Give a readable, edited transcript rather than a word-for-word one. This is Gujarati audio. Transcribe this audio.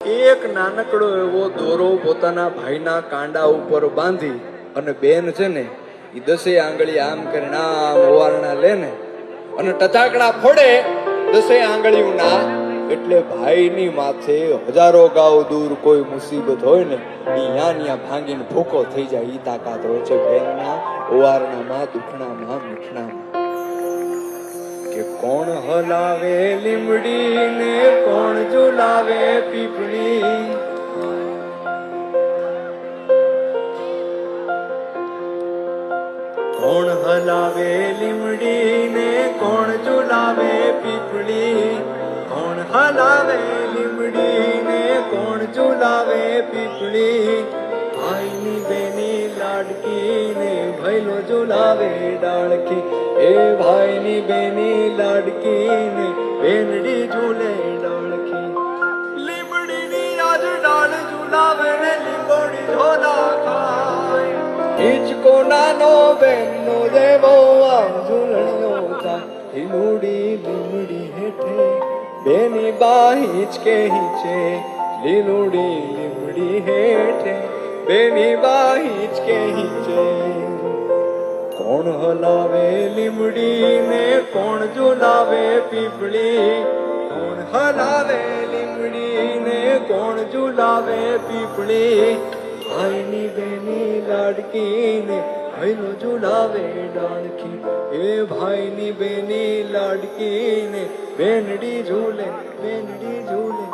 એક નાનકડો એવો દોરો પોતાના ભાઈના કાંડા ઉપર બાંધી અને બેન છે ને એ 10 આંગળી આમ કરીને આમ ઓવારણા લે ને અને ટચાકડા ફોડે 10 આંગળીઓના, એટલે ભાઈની માથે હજારો ગાવ દૂર કોઈ મુસીબત હોય ને ન્યા ભાંગીને ભૂકો થઈ જાય. ઈ તાકાત હોય છે બેનના ઓવારણામાં, દુખણામાં, મીઠણામાં. કે કોણ હલાવે લીમડી ને કોણ ઝુલાવે પીપળી, કોણ હલાવે લીમડી ને કોણ ઝુલાવે પીપળી, કોણ હલાવે લીમડી ને કોણ ઝુલાવે પીપળી. ભાઈની બેની લાડકી ને ભૈલો ઝુલાવે ડાળખી, એ ભાઈની બેની લાડકી ને બેનડી ઝૂલે ડાળખી. લીમડીની આજ ડાળ ઝુલાવે ને લીંબોડી ઝોલા ખાય, હિંચકો નાનો બેનનો દેવો આમ ઝૂલણનો થાય. લીલુડી લીમડી હેઠે બેની બા હિંચકે હિંચે, લીલુડી લીમડી હેઠે બેની બા હિંચકે હિંચે. કોણ હલાવે લીમડી ને કોણ ઝુલાવે પીપળી, કોણ હલાવે લીમડી ને કોણ ઝુલાવે પીપળી. ભાઈની બેની લાડકી ને ભૈલો ઝુલાવે ડાળખી, એ ભાઈની બેની લાડકી ને બેનડી ઝૂલે, બેનડી ઝૂલે.